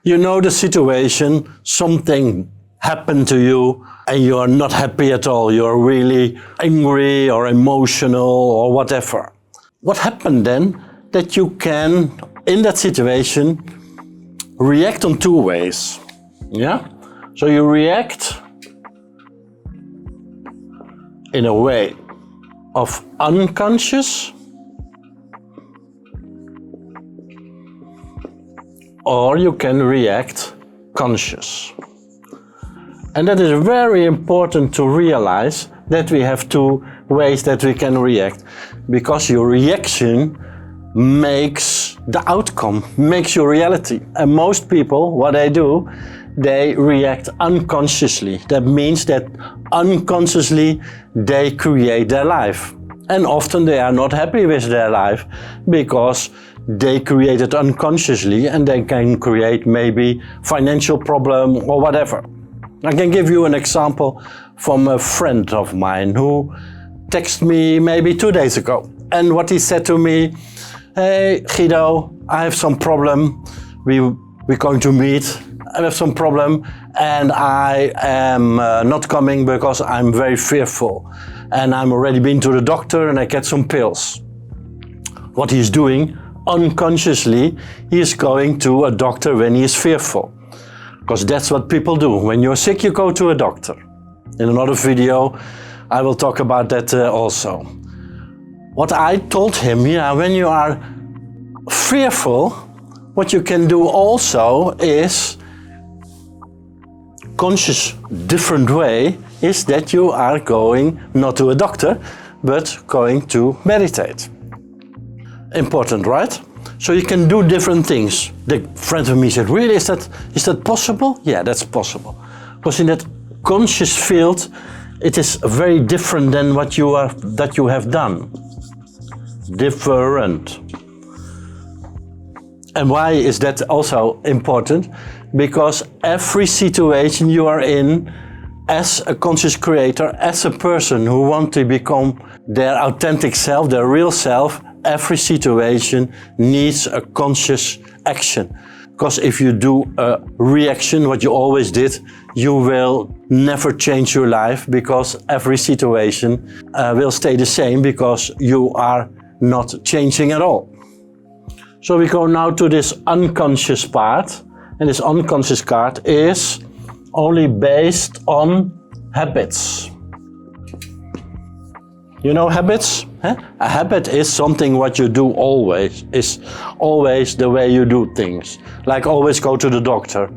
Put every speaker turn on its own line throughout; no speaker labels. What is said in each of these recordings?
You know the situation, something happened to you and you are not happy at all. You're really angry or emotional or whatever. What happened then? That you can, in that situation, react on two ways. Yeah? So you react in a way of unconscious, or you can react conscious. And that is very important to realize that we have two ways that we can react, because your reaction makes the outcome, makes your reality. And most people, what they do, they react unconsciously. That means that unconsciously they create their life. And often they are not happy with their life because they create it unconsciously, and they can create maybe financial problem or whatever. I can give you an example from a friend of mine who texted me maybe 2 days ago. And what he said to me, "Hey Guido, I have some problem. We're going to meet. I have some problem and I am not coming because I'm very fearful. And I'm already been to the doctor and I get some pills." What he's doing, unconsciously, he is going to a doctor when he is fearful. Because that's what people do. When you're sick, you go to a doctor. In another video, I will talk about that also. What I told him, when you are fearful, what you can do also is conscious, different way, is that you are going not to a doctor, but going to meditate. Important, right? So you can do different things. The friend of me said, "Really, is that possible?" Yeah, that's possible. Because in that conscious field, it is very different than what you have done. Different. And why is that also important? Because every situation you are in, as a conscious creator, as a person who wants to become their authentic self, their real self, every situation needs a conscious action. Because if you do a reaction, what you always did, you will never change your life, because every situation will stay the same because you are not changing at all. So we go now to this unconscious part, and this unconscious part is only based on habits. You know habits? A habit is something what you do always, is always the way you do things. Like always go to the doctor,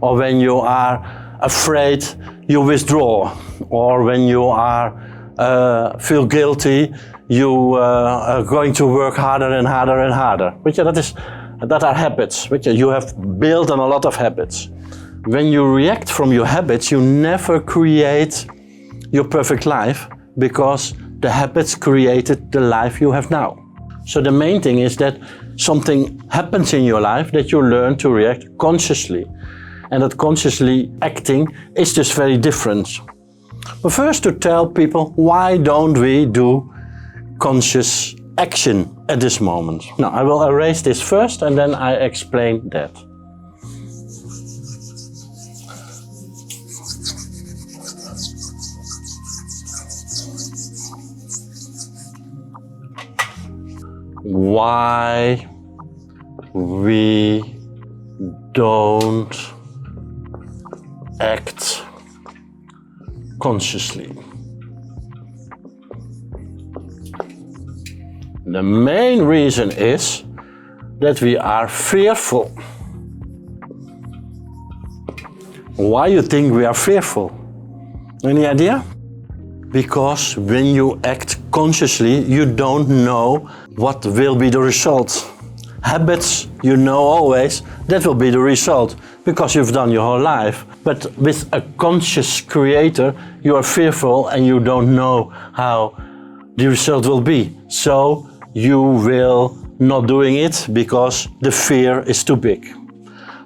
or when you are afraid, you withdraw, or when you are feel guilty, you are going to work harder and harder and harder. That are habits, which you have built on a lot of habits. When you react from your habits, you never create your perfect life, because the habits created the life you have now. So the main thing is that something happens in your life that you learn to react consciously. And that consciously acting is just very different. But first, to tell people, why don't we do conscious action at this moment? Now, I will erase this first and then I explain that. Why we don't act consciously. The main reason is that we are fearful. Why you think we are fearful? Any idea? Because when you act consciously, you don't know what will be the result. Habits, you know always, that will be the result, because you've done your whole life. But with a conscious creator, you are fearful and you don't know how the result will be. So you will not doing it because the fear is too big.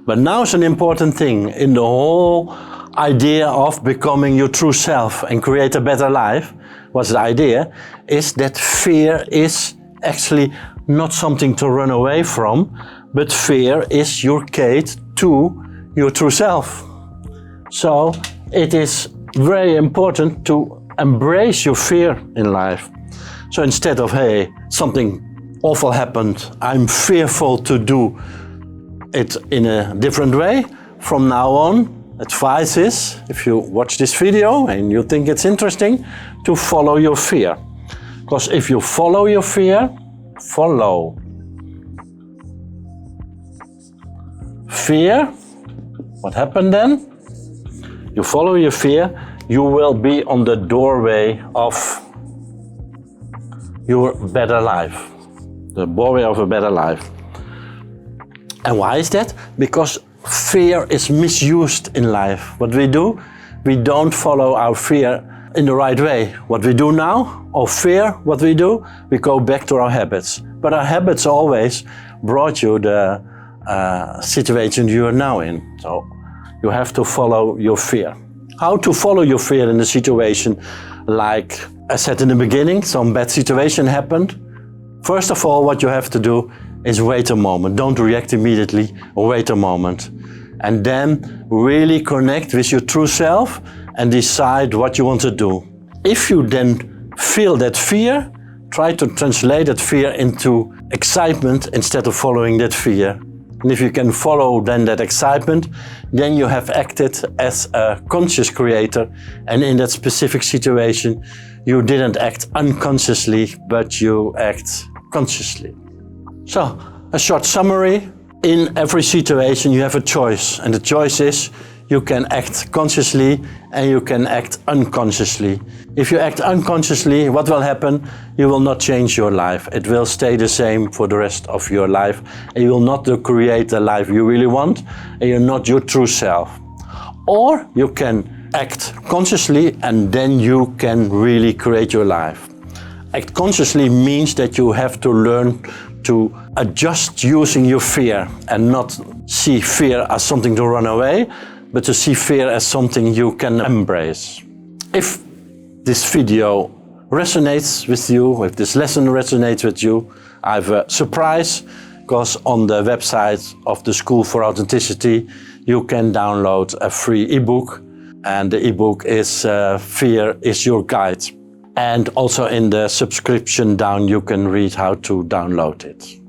But now it's an important thing in the whole idea of becoming your true self and create a better life. What's the idea? Is that fear is actually not something to run away from, but fear is your gate to your true self. So it is very important to embrace your fear in life. So instead of, hey, something awful happened, I'm fearful to do it in a different way, from now on, advice is, if you watch this video and you think it's interesting, to follow your fear. Because if you follow your fear, what happened then? You follow your fear, you will be on the doorway of your better life. The doorway of a better life. And why is that? Because fear is misused in life. What we do, we don't follow our fear in the right way. What we do now, or fear, what we do, we go back to our habits. But our habits always brought you the situation you are now in. So you have to follow your fear. How to follow your fear in a situation like I said in the beginning, some bad situation happened. First of all, what you have to do is wait a moment. Don't react immediately, wait a moment. And then really connect with your true self and decide what you want to do. If you then feel that fear, try to translate that fear into excitement instead of following that fear. And if you can follow then that excitement, then you have acted as a conscious creator. And in that specific situation, you didn't act unconsciously, but you act consciously. So, a short summary. In every situation you have a choice, and the choice is you can act consciously and you can act unconsciously. If you act unconsciously, what will happen? You will not change your life. It will stay the same for the rest of your life, and you will not create the life you really want, and you're not your true self. Or you can act consciously and then you can really create your life. Act consciously means that you have to learn to adjust using your fear and not see fear as something to run away, but to see fear as something you can embrace. If this video resonates with you, if this lesson resonates with you, I have a surprise, because on the website of the School for Authenticity, you can download a free ebook, and the ebook is Fear is Your Guide. And also in the subscription down, you can read how to download it.